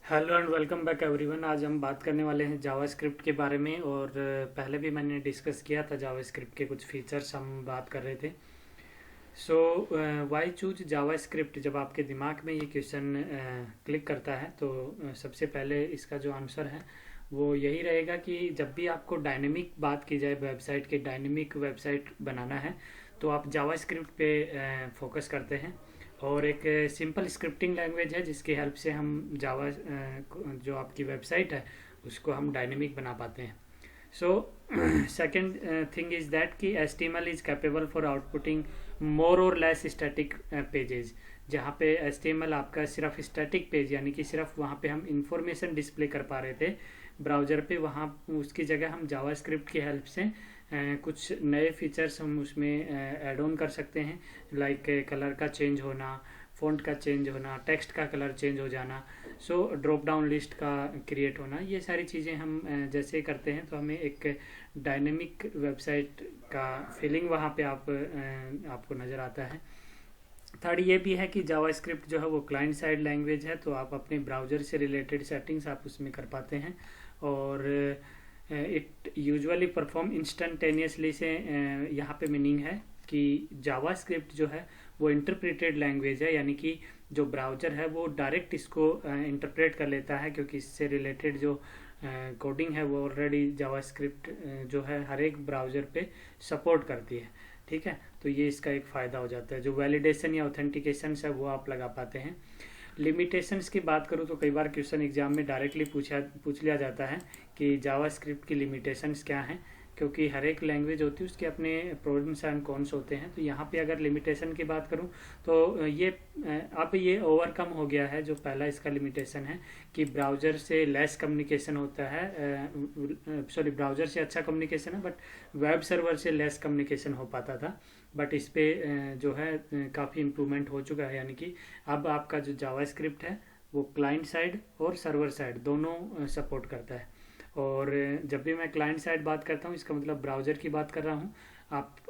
Hello and welcome back everyone. आज हम बात करने वाले हैं जावास्क्रिप्ट के बारे में। और पहले भी मैंने डिस्कस किया था जावास्क्रिप्ट के कुछ फीचर्स हम बात कर रहे थे। सो वाई चूज जावास्क्रिप्ट, जब आपके दिमाग में ये क्वेश्चन क्लिक करता है तो सबसे पहले इसका जो आंसर है वो यही रहेगा कि जब भी आपको डायनेमिक बात की जाए, वेबसाइट के डायनेमिक वेबसाइट बनाना है तो आप जावास्क्रिप्ट पे फोकस करते हैं। और एक सिंपल स्क्रिप्टिंग लैंग्वेज है जिसकी हेल्प से हम जावा जो आपकी वेबसाइट है उसको हम डायनेमिक बना पाते हैं। So second thing is that कि HTML is capable for outputting more or less static pages. जहाँ पे HTML आपका सिर्फ स्टैटिक पेज यानी कि सिर्फ वहाँ पे हम इंफॉर्मेशन डिस्प्ले कर पा रहे थे ब्राउज़र पे, वहाँ उसकी जगह हम जावास्क्रिप्ट की हेल्प से कुछ नए फीचर्स हम उसमें ऐड ऑन कर सकते हैं। लाइक कलर का चेंज होना, फ़ॉन्ट का चेंज होना, टेक्स्ट का कलर चेंज हो जाना, सो ड्रॉप डाउन लिस्ट का क्रिएट होना। ये सारी चीज़ें हम जैसे करते हैं तो हमें एक डायनेमिक वेबसाइट का फीलिंग वहाँ पे आपको नज़र आता है। थर्ड ये भी है कि जावास्क्रिप्ट जो है वो क्लाइंट साइड लैंग्वेज है, तो आप अपने ब्राउज़र से रिलेटेड सेटिंग्स आप उसमें कर पाते हैं। और इट यूजुअली परफॉर्म इंस्टेंटेनियसली से यहाँ पे मीनिंग है कि जावास्क्रिप्ट जो है वो इंटरप्रेटेड लैंग्वेज है, यानी कि जो ब्राउज़र है वो डायरेक्ट इसको इंटरप्रेट कर लेता है, क्योंकि इससे रिलेटेड जो कोडिंग है वो ऑलरेडी जावास्क्रिप्ट जो है हर एक ब्राउज़र पे सपोर्ट करती है। ठीक है, तो ये इसका एक फ़ायदा हो जाता है। जो वैलिडेशन या ऑथेंटिकेशन है वो आप लगा पाते हैं। लिमिटेशंस की बात करूँ तो कई बार क्वेश्चन एग्जाम में डायरेक्टली पूछ लिया जाता है कि जावास्क्रिप्ट की लिमिटेशंस क्या हैं, क्योंकि हर एक लैंग्वेज होती है उसके अपने प्रोस एंड कॉन्स होते हैं। तो यहाँ पे अगर लिमिटेशन की बात करूँ तो ये अब ये ओवरकम हो गया है। जो पहला इसका लिमिटेशन है कि ब्राउज़र से लेस कम्युनिकेशन होता है, सॉरी ब्राउज़र से अच्छा कम्युनिकेशन है बट वेब सर्वर से लेस कम्युनिकेशन हो पाता था। बट इस पे जो है काफ़ी इम्प्रूवमेंट हो चुका है, यानी कि अब आपका जो जावास्क्रिप्ट है वो क्लाइंट साइड और सर्वर साइड दोनों सपोर्ट करता है। और जब भी मैं क्लाइंट साइड बात करता हूँ इसका मतलब ब्राउज़र की बात कर रहा हूँ,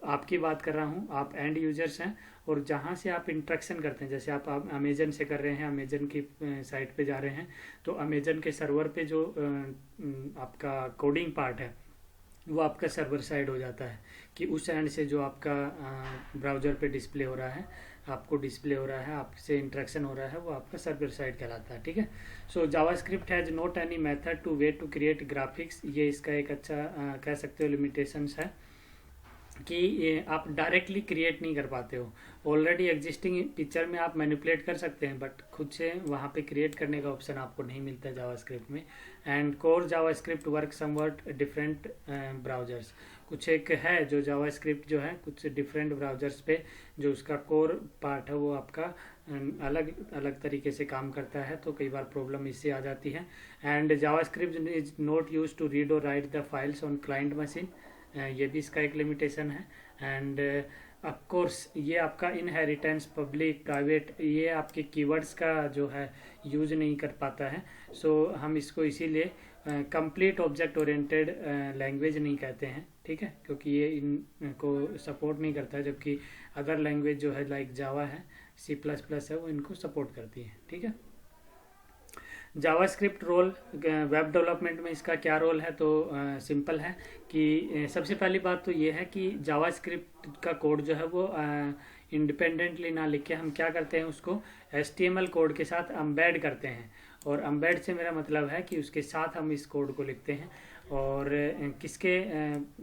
आपकी बात कर रहा हूँ, आप एंड यूजर्स हैं। और जहाँ से आप इंट्रैक्शन करते हैं, जैसे आप अमेजन से कर रहे हैं, अमेजन की साइट पे जा रहे हैं, तो अमेजन के सर्वर पे जो आपका कोडिंग पार्ट है वो आपका सर्वर साइड हो जाता है कि उस एंड से जो आपका ब्राउज़र पे डिस्प्ले हो रहा है, आपको डिस्प्ले हो रहा है, आपसे इंटरेक्शन हो रहा है, वो आपका सर्वर साइड कहलाता है। ठीक है, so JavaScript has not any method to way to create graphics. ये इसका एक अच्छा कह सकते हो लिमिटेशंस है कि ये आप डायरेक्टली क्रिएट नहीं कर पाते हो। ऑलरेडी एग्जिस्टिंग पिक्चर में आप मैनिपुलेट कर सकते हैं बट खुद से वहाँ पे क्रिएट करने का ऑप्शन आपको नहीं मिलता है जावास्क्रिप्ट में। And core JavaScript work somewhat different browsers. कुछ एक है जो जावास्क्रिप्ट जो है कुछ डिफरेंट ब्राउजर्स पे जो उसका कोर पार्ट है वो आपका अलग अलग तरीके से काम करता है, तो कई बार प्रॉब्लम इससे आ जाती है। And JavaScript is not use to read or write the files on client machine. ये भी इसका एक लिमिटेशन है। एंड ऑफ कोर्स ये आपका इनहेरिटेंस पब्लिक प्राइवेट ये आपके कीवर्ड्स का जो है यूज नहीं कर पाता है। सो हम इसको इसीलिए कंप्लीट ऑब्जेक्ट ओरिएंटेड लैंग्वेज नहीं कहते हैं। ठीक है, क्योंकि ये इनको सपोर्ट नहीं करता है, जबकि अदर लैंग्वेज जो है लाइक जावा है, C++ है, वो इनको सपोर्ट करती है। ठीक है, जावास्क्रिप्ट रोल वेब डेवलपमेंट में इसका क्या रोल है, तो सिंपल है कि सबसे पहली बात तो ये है कि जावास्क्रिप्ट का कोड जो है वो इंडिपेंडेंटली ना लिख के हम क्या करते हैं उसको HTML कोड के साथ अम्बेड करते हैं। और अम्बेड से मेरा मतलब है कि उसके साथ हम इस कोड को लिखते हैं और किसके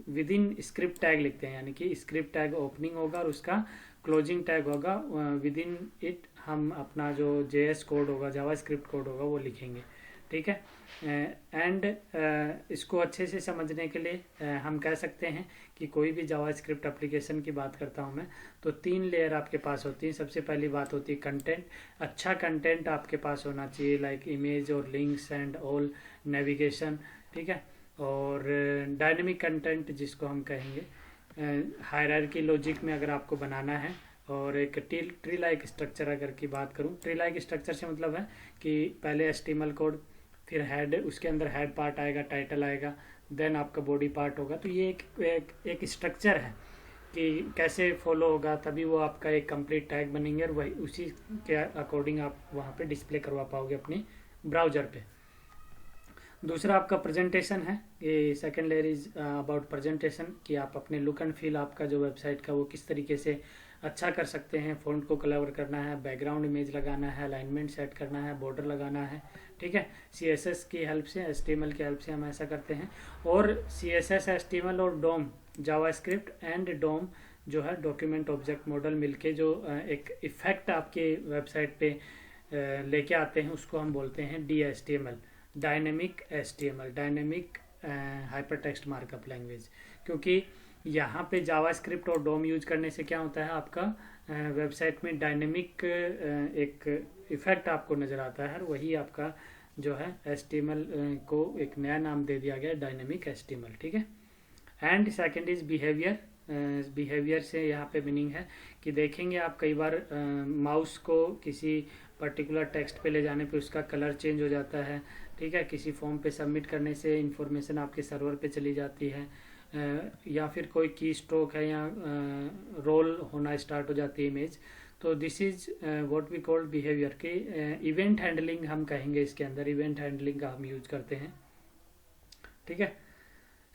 विद इन स्क्रिप्ट टैग लिखते हैं, यानी कि स्क्रिप्ट टैग ओपनिंग होगा और उसका क्लोजिंग टैग होगा। विद इन इट हम अपना जो JS कोड होगा, जावास्क्रिप्ट कोड होगा, वो लिखेंगे। ठीक है, एंड इसको अच्छे से समझने के लिए हम कह सकते हैं कि कोई भी जावास्क्रिप्ट एप्लीकेशन की बात करता हूँ मैं तो 3 लेयर आपके पास होती है। सबसे पहली बात होती है कंटेंट। अच्छा कंटेंट आपके पास होना चाहिए, लाइक इमेज और लिंक्स एंड ऑल नेविगेशन। ठीक है, और डायनेमिक कंटेंट जिसको हम कहेंगे हायरार्की लॉजिक में अगर आपको बनाना है। और एक ट्री लाइक स्ट्रक्चर अगर की बात करूँ, ट्री लाइक स्ट्रक्चर से मतलब है कि पहले HTML कोड, फिर हेड, उसके अंदर हेड पार्ट आएगा, टाइटल आएगा, देन आपका बॉडी पार्ट होगा। तो ये एक स्ट्रक्चर है कि कैसे फॉलो होगा, तभी वो आपका एक कंप्लीट टैग बनेंगे और वही उसी के अकॉर्डिंग आप वहाँ पे डिस्प्ले करवा पाओगे अपनी ब्राउज़र पे। दूसरा आपका प्रेजेंटेशन है, ये second layer is about presentation, कि आप अपने लुक एंड फील आपका जो वेबसाइट का वो किस तरीके से अच्छा कर सकते हैं। फ़ॉन्ट को कलर करना है, बैकग्राउंड इमेज लगाना है, अलाइनमेंट सेट करना है, बॉर्डर लगाना है, ठीक है। CSS की हेल्प से, HTML की हेल्प से हम ऐसा करते हैं। और CSS, HTML और डोम, जावास्क्रिप्ट एंड डोम जो है डॉक्यूमेंट ऑब्जेक्ट मॉडल मिलके जो एक इफेक्ट आपके वेबसाइट पे लेके आते हैं, उसको हम बोलते हैं DHTML, dynamic HTML, dynamic hypertext markup language. क्योंकि यहाँ पे जावास्क्रिप्ट और डोम यूज करने से क्या होता है, आपका वेबसाइट में डायनेमिक एक इफेक्ट आपको नज़र आता है। वही आपका जो है HTML को एक नया नाम दे दिया गया, डायनेमिक HTML, ठीक है। And second is behaviour. Behaviour से यहाँ पे मीनिंग है कि देखेंगे आप कई बार माउस को किसी पर्टिकुलर टेक्स्ट पे ले जाने पे उसका कलर चेंज हो जाता है, ठीक है। किसी फॉर्म पे सबमिट करने से इंफॉर्मेशन आपके सर्वर पे चली जाती है, या फिर कोई की स्ट्रोक है या रोल होना स्टार्ट हो जाती है इमेज। तो this is what we called behaviour के इवेंट हैंडलिंग हम कहेंगे, इसके अंदर इवेंट हैंडलिंग का हम यूज करते हैं, ठीक है।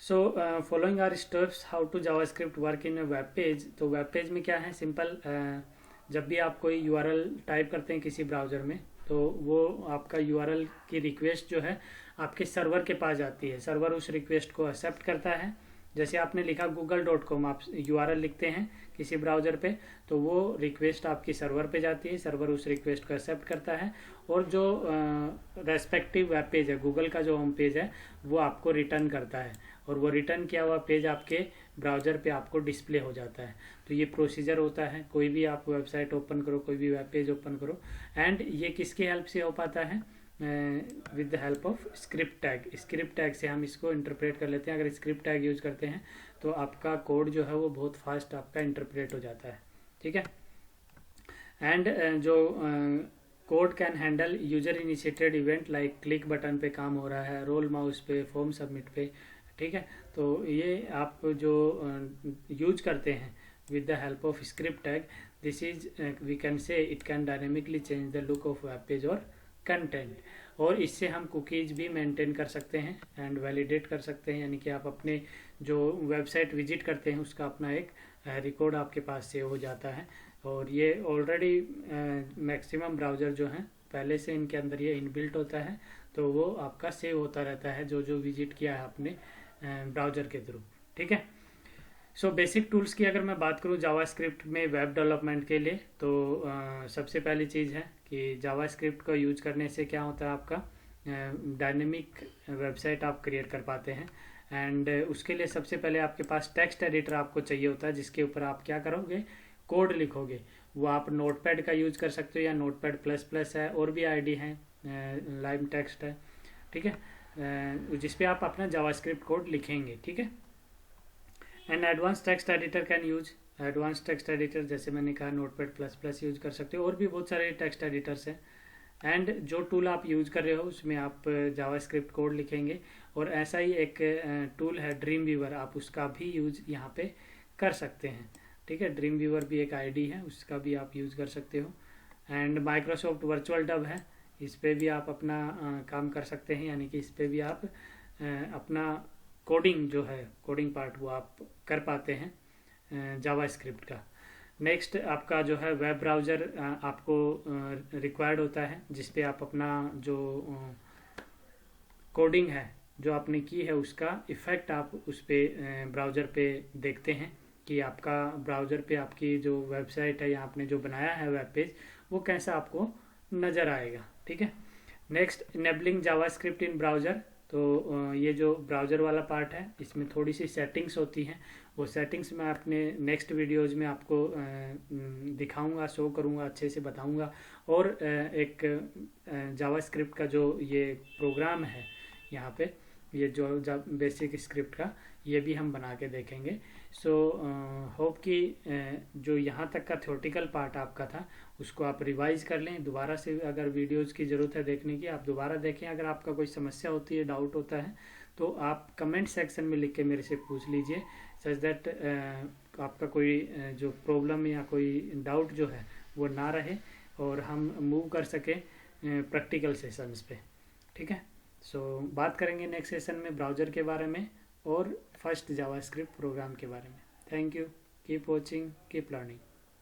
So following are steps how to JavaScript work in web page. तो वेब पेज में क्या है, सिंपल, जब भी आप कोई URL टाइप करते हैं किसी ब्राउज़र में, तो वो आपका URL की रिक्वेस्ट जो है आपके सर्वर के पास जाती है। सर्वर उस रिक्वेस्ट को एक्सेप्ट करता है। जैसे आपने लिखा google.com, आप URL लिखते हैं किसी ब्राउज़र पे, तो वो रिक्वेस्ट आपकी सर्वर पे जाती है, सर्वर उस रिक्वेस्ट को एक्सेप्ट करता है, और जो रेस्पेक्टिव वेब पेज है, गूगल का जो होम पेज है, वो आपको रिटर्न करता है, और वो रिटर्न किया हुआ पेज आपके ब्राउज़र पे आपको डिस्प्ले हो जाता है। तो ये प्रोसीजर होता है, कोई भी आप वेबसाइट ओपन करो, कोई भी वेब पेज ओपन करो। एंड ये किसकी हेल्प से हो पाता है, with the help of script tag. Script tag से हम इसको इंटरप्रेट कर लेते हैं। अगर स्क्रिप्ट टैग यूज करते हैं तो आपका कोड जो है वो बहुत फास्ट आपका इंटरप्रेट हो जाता है, ठीक है। एंड जो code can handle user initiated event, like click button पे काम हो रहा है, रोल माउस पे, फॉर्म सबमिट पे, ठीक है। तो ये आप जो यूज करते हैं with the help of script tag, this is we can say it can dynamically change the look of web page और कंटेंट। और इससे हम कुकीज भी मेंटेन कर सकते हैं एंड वैलिडेट कर सकते हैं, यानी कि आप अपने जो वेबसाइट विजिट करते हैं उसका अपना एक रिकॉर्ड आपके पास सेव हो जाता है। और ये ऑलरेडी मैक्सिमम ब्राउज़र जो हैं पहले से इनके अंदर ये इनबिल्ट होता है, तो वो आपका सेव होता रहता है जो जो विजिट किया है आपने ब्राउज़र के थ्रू, ठीक है। सो बेसिक टूल्स की अगर मैं बात करूँ जावास्क्रिप्ट में वेब डेवलपमेंट के लिए, तो सबसे पहली चीज़ है कि जावास्क्रिप्ट का यूज करने से क्या होता है, आपका डायनेमिक वेबसाइट आप क्रिएट कर पाते हैं। एंड उसके लिए सबसे पहले आपके पास टेक्स्ट एडिटर आपको चाहिए होता है, जिसके ऊपर आप क्या करोगे, कोड लिखोगे। वो आप नोटपैड का यूज कर सकते हो या नोटपैड++ है, और भी आईडी है, लाइव टेक्स्ट है, ठीक है, जिसपे आप अपना जावास्क्रिप्ट कोड लिखेंगे, ठीक है। And advance text editor can use, advance text editor जैसे मैंने कहा नोटपैड++ यूज कर सकते हो, और भी बहुत सारे टेक्स्ट एडिटर्स हैं। एंड जो टूल आप यूज कर रहे हो उसमें आप जावास्क्रिप्ट कोड लिखेंगे। और ऐसा ही एक टूल है ड्रीम वीवर, आप उसका भी यूज यहाँ पे कर सकते हैं, ठीक है। ड्रीम वीवर भी एक आईडी है, उसका भी आप यूज कर सकते हो। एंड माइक्रोसॉफ्ट वर्चुअल डब है, इस पर भी आप अपना काम कर सकते हैं, यानी कि इस पर भी आप अपना कोडिंग जो है, कोडिंग पार्ट वो आप कर पाते हैं जावास्क्रिप्ट का। नेक्स्ट आपका जो है वेब ब्राउज़र आपको रिक्वायर्ड होता है, जिस पे आप अपना जो कोडिंग है जो आपने की है उसका इफ़ेक्ट आप उस पे ब्राउज़र पे देखते हैं कि आपका ब्राउज़र पे आपकी जो वेबसाइट है या आपने जो बनाया है वेब पेज वो कैसा आपको नज़र आएगा, ठीक है। नेक्स्ट इनेबलिंग जावास्क्रिप्ट इन ब्राउज़र, तो ये जो ब्राउज़र वाला पार्ट है इसमें थोड़ी सी सेटिंग्स होती हैं, वो सेटिंग्स मैं अपने नेक्स्ट वीडियोज़ में आपको दिखाऊंगा, शो करूंगा, अच्छे से बताऊंगा। और एक जावास्क्रिप्ट का जो ये प्रोग्राम है यहाँ पे, ये जो बेसिक स्क्रिप्ट का, ये भी हम बना के देखेंगे। सो होप कि जो यहाँ तक का थ्योरेटिकल पार्ट आपका था उसको आप रिवाइज कर लें दोबारा से। अगर वीडियोज़ की ज़रूरत है देखने की, आप दोबारा देखें। अगर आपका कोई समस्या होती है, डाउट होता है, तो आप कमेंट सेक्शन में लिख के मेरे से पूछ लीजिए, सच दैट आपका कोई जो प्रॉब्लम या कोई डाउट जो है वो ना रहे और हम मूव कर सकें प्रैक्टिकल सेशंस पे। ठीक है। सो बात करेंगे नेक्स्ट सेशन में ब्राउज़र के बारे में और फर्स्ट जावास्क्रिप्ट प्रोग्राम के बारे में। Thank you, keep watching, keep learning.